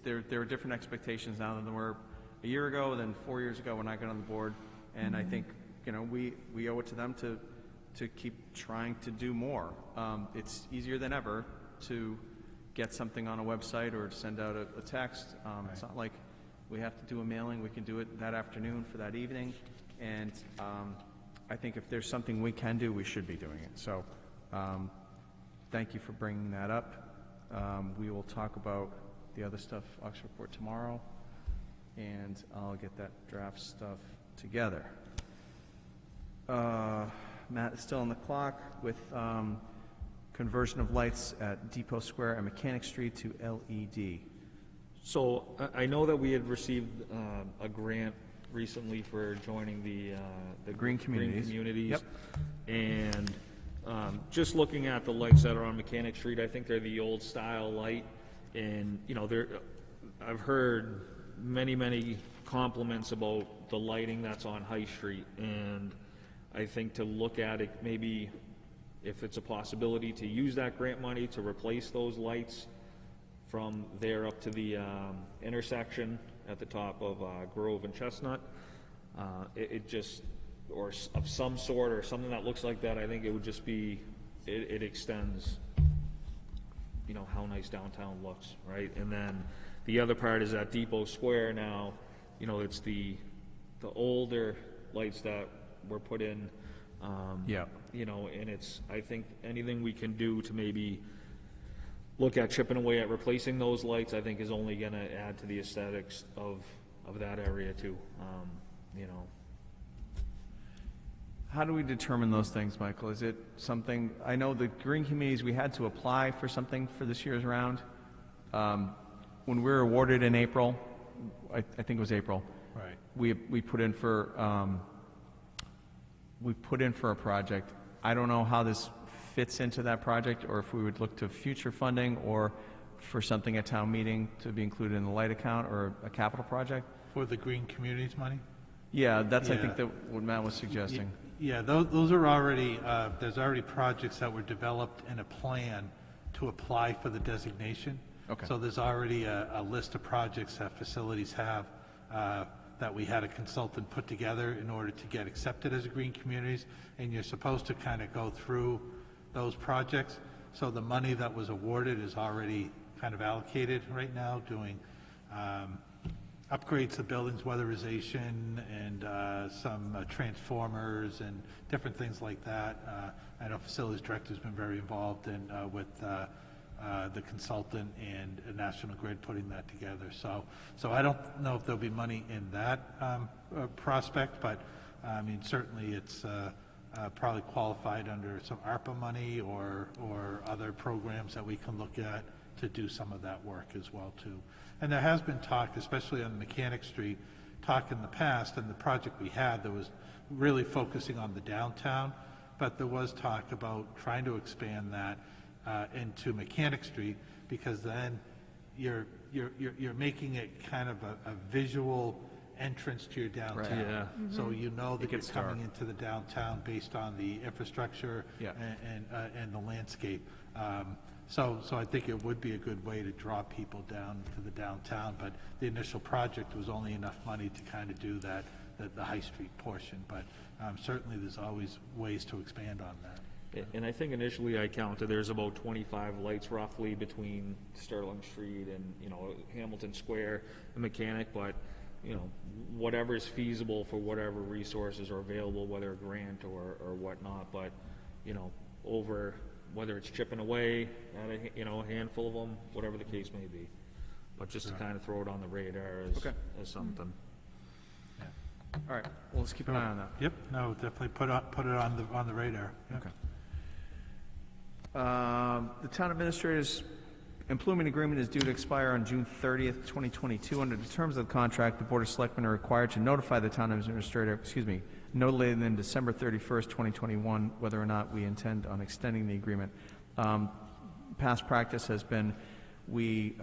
there are different expectations now than there were a year ago, than 4 years ago when I got on the board, and I think we owe it to them to keep trying to do more. It's easier than ever to get something on a website or to send out a text. It's not like we have to do a mailing. We can do it that afternoon for that evening, and I think if there's something we can do, we should be doing it. So thank you for bringing that up. We will talk about the other stuff, Oxford Report, tomorrow, and I'll get that draft stuff together. Matt is still on the clock with conversion of lights at Depot Square and Mechanic Street to LED. So I know that we had received a grant recently for joining the Green Communities. Yep. And just looking at the lights that are on Mechanic Street, I think they're the old style light, and I've heard many compliments about the lighting that's on High Street, and I think to look at it, maybe if it's a possibility to use that grant money to replace those lights from there up to the intersection at the top of Grove and Chestnut, or of some sort, or something that looks like that. I think it would just be, it extends, how nice downtown looks, right? And then the other part is at Depot Square now, it's the older lights that were put in, and I think anything we can do to maybe look at chipping away at replacing those lights, I think is only going to add to the aesthetics of that area too, How do we determine those things, Michael? Is it something, I know the green communities, we had to apply for something for this year's round. When we were awarded in April, I think it was April, Right. we put in for a project. I don't know how this fits into that project, or if we would look to future funding, or for something at town meeting to be included in the light account, or a capital project. For the green communities money? Yeah, that's, I think, Yeah. what Matt was suggesting. Yeah, those are already, there's already projects that were developed in a plan to apply for the designation. Okay. So there's already a list of projects that facilities have that we had a consultant put together in order to get accepted as a green communities, and you're supposed to kind of go through those projects. So the money that was awarded is already kind of allocated right now, doing upgrades to buildings, weatherization, and some transformers and different things like that. I know facilities director's been very involved in with the consultant and National Grid putting that together. So I don't know if there'll be money in that prospect, but I mean, certainly it's probably qualified under some ARPA money or other programs that we can look at to do some of that work as well too. And there has been talk, especially on Mechanic Street, talk in the past, and the project we had that was really focusing on the downtown, but there was talk about trying to expand that into Mechanic Street, because then you're making it kind of a visual entrance to your downtown. Yeah. So you know that you're gets coming dark. into the downtown based on the infrastructure Yeah. and the landscape. So I think it would be a good way to draw people down to the downtown, but the initial project was only enough money to kind of do that, the High Street portion, but certainly there's always ways to expand on that. And I think initially I counted, there's about 25 lights roughly between Sterling Street and, Hamilton Square and Mechanic, but, whatever's feasible for whatever resources are available, whether a grant or whatnot, but, over, whether it's chipping away at a handful of them, whatever the case may be. But just to kind of throw it on the radar as something. All right, well, let's keep an eye on that. Yep, no, definitely put it on the radar. Yeah. Okay. The town administrator's employment agreement is due to expire on June 30th, 2022. Under the terms of the contract, the Board of Selectmen are required to notify the town administrator, no later than December 31st, 2021, whether or not we intend on extending the agreement. Past practice has been we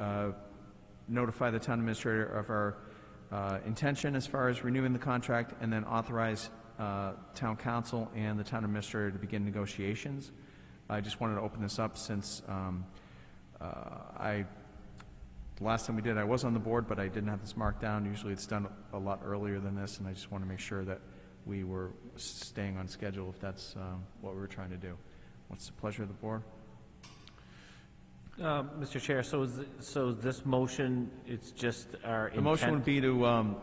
notify the town administrator of our intention as far as renewing the contract, and then authorize town council and the town administrator to begin negotiations. I just wanted to open this up since the last time we did, I was on the board, but I didn't have this marked down. Usually it's done a lot earlier than this, and I just want to make sure that we were staying on schedule if that's what we were trying to do. What's the pleasure of the board? Mr. Chair, so this motion, it's just our intent? The motion would be to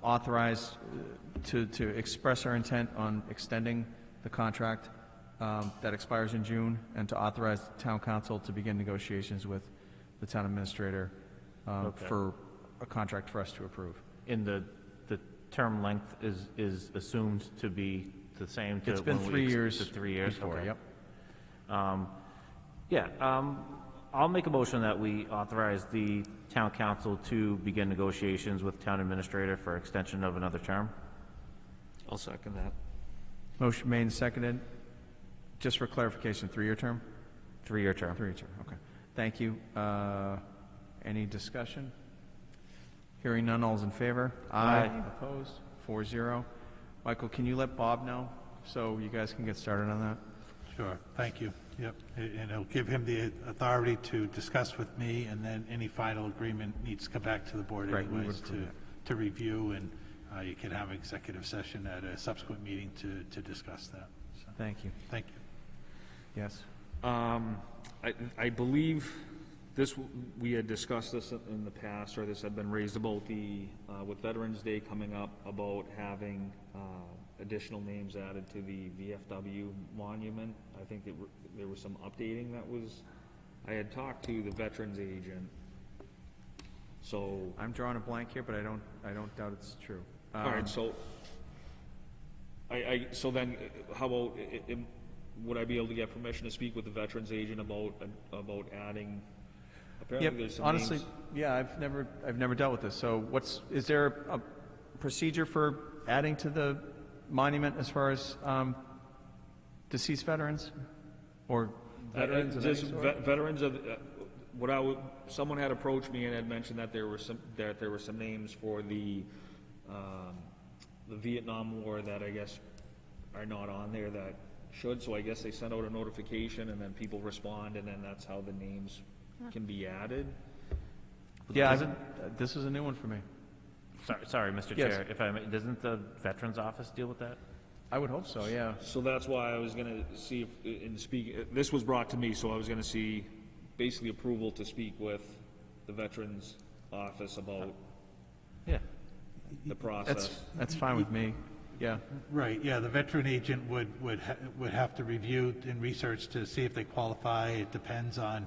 authorize, to express our intent on extending the contract that expires in June, and to authorize the town council to begin negotiations with the town administrator for a contract for us to approve. In the term length is assumed to be the same to It's been when 3 years. to 3 years? Before, Okay. yep. I'll make a motion that we authorize the town council to begin negotiations with town administrator for extension of another term. I'll second that. Motion made and seconded. Just for clarification, 3-year term? 3-year term. 3-year term, okay. Thank you. Any discussion? Hearing none, all's in favor? Aye. Opposed? 4-0. Michael, can you let Bob know so you guys can get started on that? Sure, thank you. Yep, and it'll give him the authority to discuss with me, and then any final agreement needs to come back to the board Right, we anyways would approve to review, and you can have an executive session at a subsequent meeting to discuss that. So, Thank you. thank you. Yes? I believe we had discussed this in the past, or this had been raised about with Veterans Day coming up, about having additional names added to the VFW monument. I think there was some updating I had talked to the veterans agent, so. I'm drawing a blank here, but I don't doubt it's true. All right, so So then, how about, would I be able to get permission to speak with the veterans agent about adding, apparently Yep, there's some honestly, names. yeah, I've never dealt with this, so is there a procedure for adding to the monument as far as, deceased veterans? Or veterans of any Just sort? veterans of, someone had approached me and had mentioned that there were some names for the Vietnam War that I guess are not on there that should, so I guess they sent out a notification and then people respond, and then that's how the names can be added. Yeah, this is a new one for me. Sorry, Mr. Yes. Chair, if I may, doesn't the Veterans Office deal with that? I would hope so, yeah. So that's why I was gonna see if, this was brought to me, so I was gonna see basically approval to speak with the Veterans Office about Yeah. the process. That's fine with me, yeah. Right, yeah, the veteran agent would have to review and research to see if they qualify. It depends on,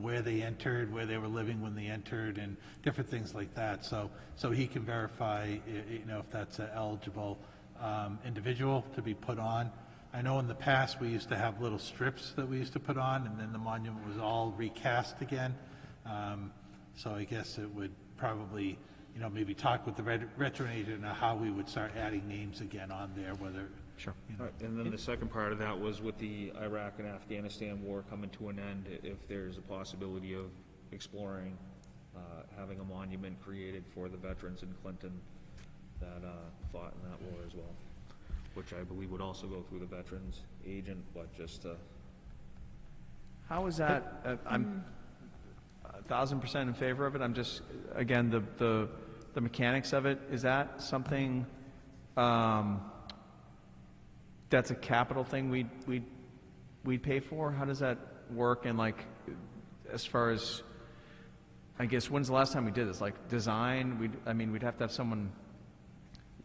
where they entered, where they were living when they entered, and different things like that. So he can verify, if that's an eligible individual to be put on. I know in the past, we used to have little strips that we used to put on, and then the monument was all recast again. So I guess it would probably, maybe talk with the veteran agent on how we would start adding names again on there, whether. Sure. All right, and then the second part of that was with the Iraq and Afghanistan war coming to an end, if there's a possibility of exploring having a monument created for the veterans in Clinton that fought in that war as well, which I believe would also go through the veterans agent, but just How is that, I'm 1,000% in favor of it, I'm just, again, the mechanics of it, is that something, that's a capital thing we'd pay for? How does that work? And like, as far as, I guess, when's the last time we did this? Like design, we'd have to have someone,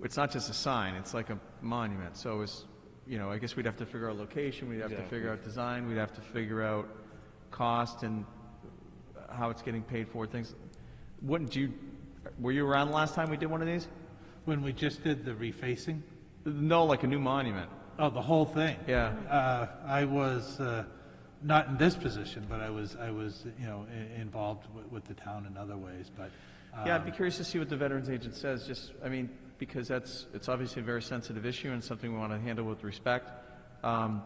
it's not just a sign, it's like a monument. So it's, I guess we'd have to figure out location, we'd have to figure out design, we'd have to figure out cost and how it's getting paid for, things. Were you around the last time we did one of these? When we just did the refacing? No, like a new monument. Oh, the whole thing? Yeah. I was not in this position, but I was involved with the town in other ways, but. Yeah, I'd be curious to see what the veterans agent says, because it's obviously a very sensitive issue and something we want to handle with respect. And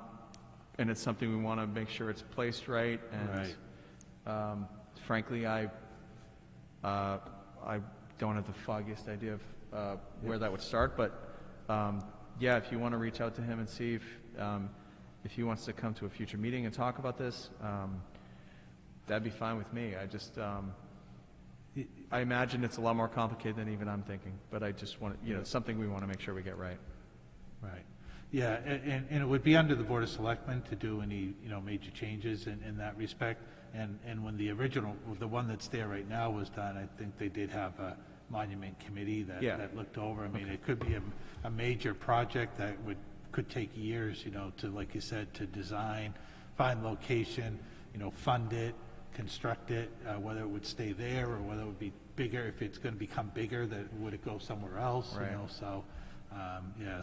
it's something we want to make sure it's placed right. And frankly, I don't have the foggiest idea of where that would start, but yeah, if you want to reach out to him and see if he wants to come to a future meeting and talk about this, that'd be fine with me. I imagine it's a lot more complicated than even I'm thinking, but I just want it's something we want to make sure we get right. Right. Yeah, and it would be under the Board of Selectmen to do any, major changes in that respect. And when the one that's there right now was done, I think they did have a monument committee that looked over. I mean, it could be a major project that could take years, to, like you said, to design, find location, fund it, construct it, whether it would stay there or whether it would be bigger. If it's going to become bigger, would it go somewhere else? Right. So,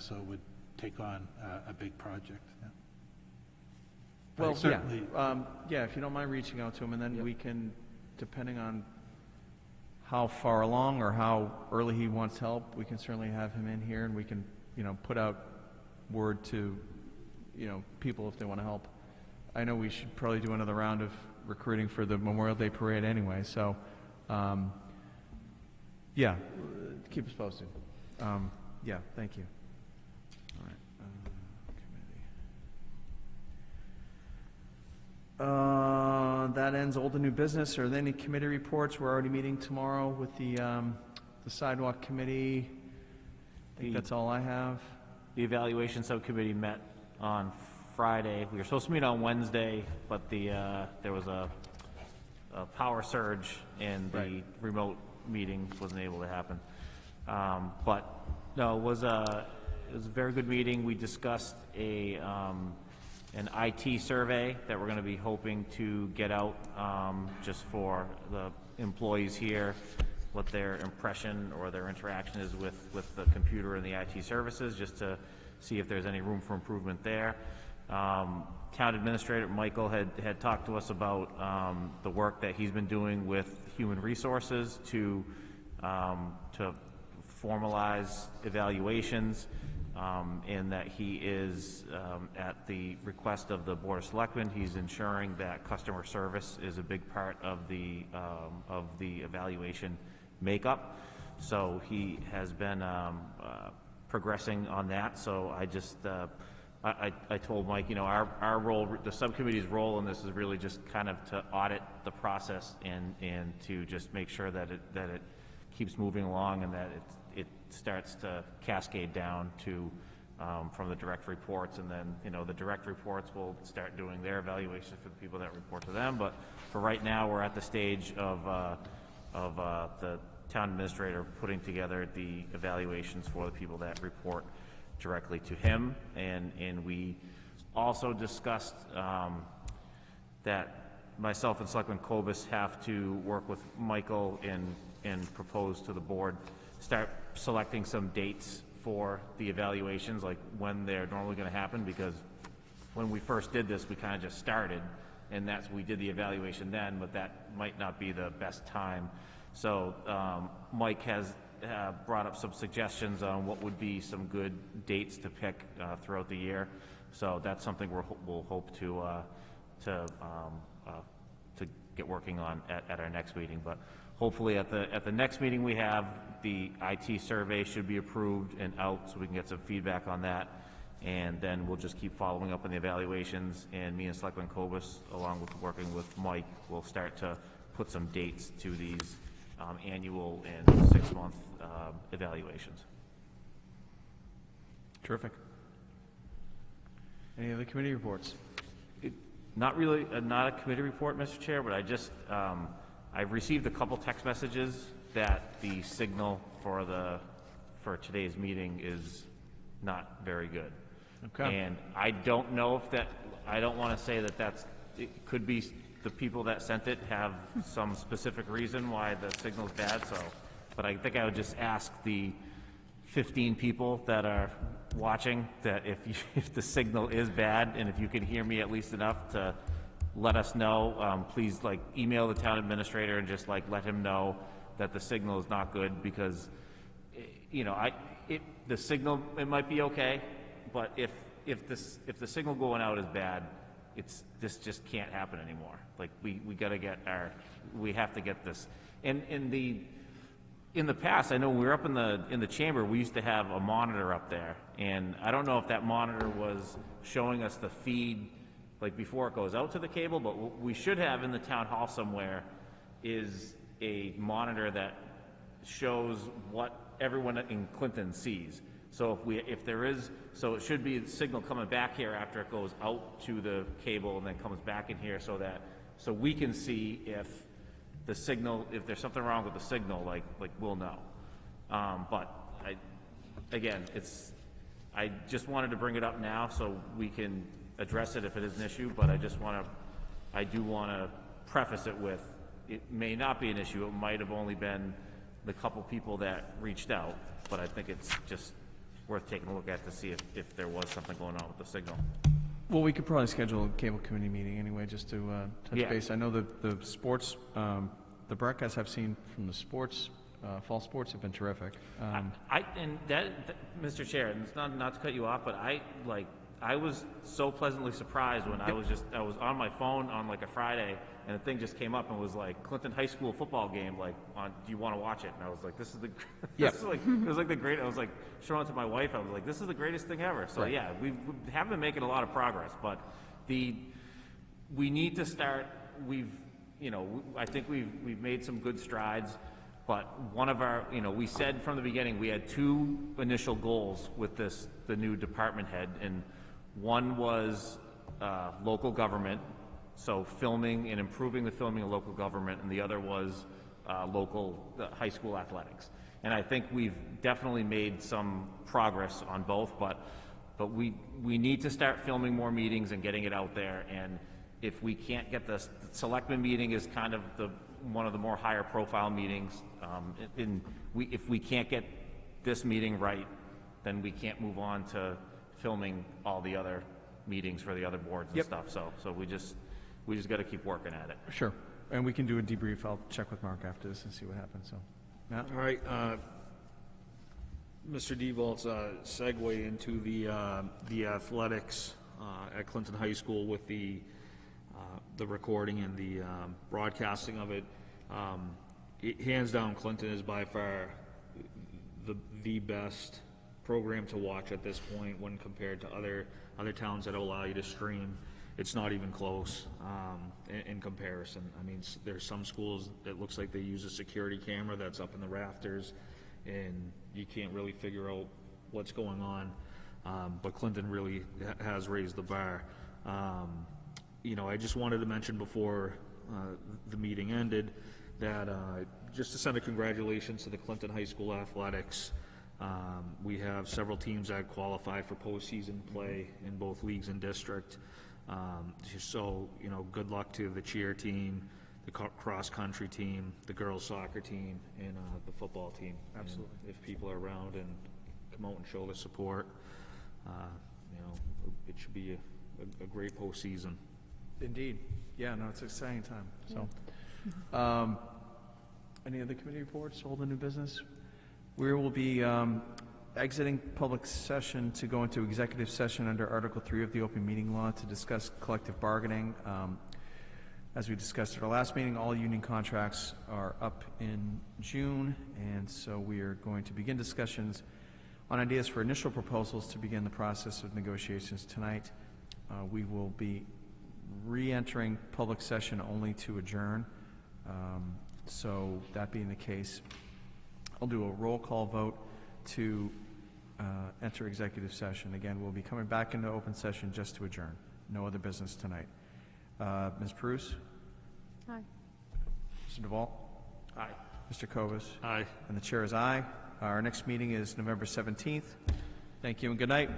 so it would take on a big project. Yeah. Well, certainly, yeah, if you don't mind reaching out to him, and then we can, depending on how far along or how early he wants help, we can certainly have him in here, and we can, put out word to, people if they want to help. I know we should probably do another round of recruiting for the Memorial Day Parade anyway, so, yeah, keep us posted. Yeah, thank you. All right. That ends old and new business. Are there any committee reports? We're already meeting tomorrow with the Sidewalk Committee. I think that's all I have. The evaluation subcommittee met on Friday. We were supposed to meet on Wednesday, but there was a power surge and the remote meeting wasn't able to happen. But no, it was a very good meeting. We discussed an IT survey that we're going to be hoping to get out just for the employees here, what their impression or their interaction is with the computer and the IT services, just to see if there's any room for improvement there. Town Administrator Michael had talked to us about the work that he's been doing with Human Resources to formalize evaluations, and that he is, at the request of the Board of Selectmen, he's ensuring that customer service is a big part of the evaluation makeup. So he has been progressing on that. So I just, I told Mike, you know, our role, the subcommittee's role in this is really just kind of to audit the process and to just make sure that it keeps moving along and that it starts to cascade down to from the direct reports, and then, you know, the direct reports will start doing their evaluations for the people that report to them. But for right now, we're at the stage of the town administrator putting together the evaluations for the people that report directly to him. And we also discussed that myself and Selectman Kobus have to work with Michael and propose to the board, start selecting some dates for the evaluations, like when they're normally going to happen, because when we first did this, we kind of just started, and we did the evaluation then, but that might not be the best time. So Mike has brought up some suggestions on what would be some good dates to pick throughout the year. So that's something we'll hope to get working on at our next meeting. But hopefully at the next meeting we have, the IT survey should be approved and out, so we can get some feedback on that. And then we'll just keep following up on the evaluations, and me and Selectman Kobus, along with working with Mike, will start to put some dates to these annual and 6-month evaluations. Terrific. Any other committee reports? Not really, not a committee report, Mr. Chair, but I just, I've received a couple text messages that the signal for today's meeting is not very good. Okay. And I don't know if I don't want to say that it could be the people that sent it have some specific reason why the signal's bad, so, but I think I would just ask the 15 people that are watching that if the signal is bad, and if you can hear me at least enough to let us know, please email the town administrator and just let him know that the signal is not good, because you know, the signal, it might be okay, but if the signal going out is bad, this just can't happen anymore. We have to get this. And in the past, I know when we were up in the chamber, we used to have a monitor up there, and I don't know if that monitor was showing us the feed before it goes out to the cable, but what we should have in the town hall somewhere is a monitor that shows what everyone in Clinton sees. So if there is, so it should be the signal coming back here after it goes out to the cable and then comes back in here, so we can see if the signal, if there's something wrong with the signal, we'll know. But I just wanted to bring it up now so we can address it if it is an issue, but I do want to preface it with, it may not be an issue. It might have only been the couple people that reached out, but I think it's just worth taking a look at to see if there was something going on with the signal. Well, we could probably schedule a cable committee meeting anyway, just to touch base. I know the sports, the broadcasts I've seen from the sports, fall sports have been terrific. Mr. Chair, and it's not to cut you off, but I was so pleasantly surprised when I was on my phone on a Friday, and the thing just came up and was Clinton High School football game, do you want to watch it? And I was like, this is the, it was the great, I was showing it to my wife, I was like, this is the greatest thing ever. So yeah, we have been making a lot of progress, but we need to start, I think we've made some good strides, but one of our, we said from the beginning, we had 2 initial goals with the new department head, and one was local government, so filming and improving the filming of local government, and the other was local high school athletics. And I think we've definitely made some progress on both, but we need to start filming more meetings and getting it out there. And if we can't get the selectmen meeting is kind of one of the more higher profile meetings, if we can't get this meeting right, then we can't move on to filming all the other meetings for the other boards and Yep. stuff, so we just got to keep working at it. Sure. And we can do a debrief. I'll check with Mark after this and see what happens, so. Matt? All right, Mr. DeVault's segue into the athletics at Clinton High School with the recording and the broadcasting of it. Hands down, Clinton is by far the best program to watch at this point when compared to other towns that allow you to stream. It's not even close in comparison. I mean, there's some schools that looks like they use a security camera that's up in the rafters, and you can't really figure out what's going on. But Clinton really has raised the bar. You know, I just wanted to mention before the meeting ended that just to send a congratulations to the Clinton High School athletics. We have several teams that qualified for postseason play in both leagues and district. So, you know, good luck to the cheer team, the cross-country team, the girls soccer team, and the football team. Absolutely. And if people are around and come out and show their support, you know, it should be a great postseason. Indeed. Yeah, no, it's an exciting time, so. Any other committee reports, old and new business? We will be exiting public session to go into executive session under Article 3 of the Open Meeting Law to discuss collective bargaining. As we discussed at our last meeting, all union contracts are up in June, and so we are going to begin discussions on ideas for initial proposals to begin the process of negotiations tonight. We will be re-entering public session only to adjourn. So that being the case, I'll do a roll call vote to enter executive session. Again, we'll be coming back into open session just to adjourn. No other business tonight. Ms. Bruce? Aye. Mr. DeVault? Aye. Mr. Kovas? Aye. And the chair is aye. Our next meeting is November 17th. Thank you and good night.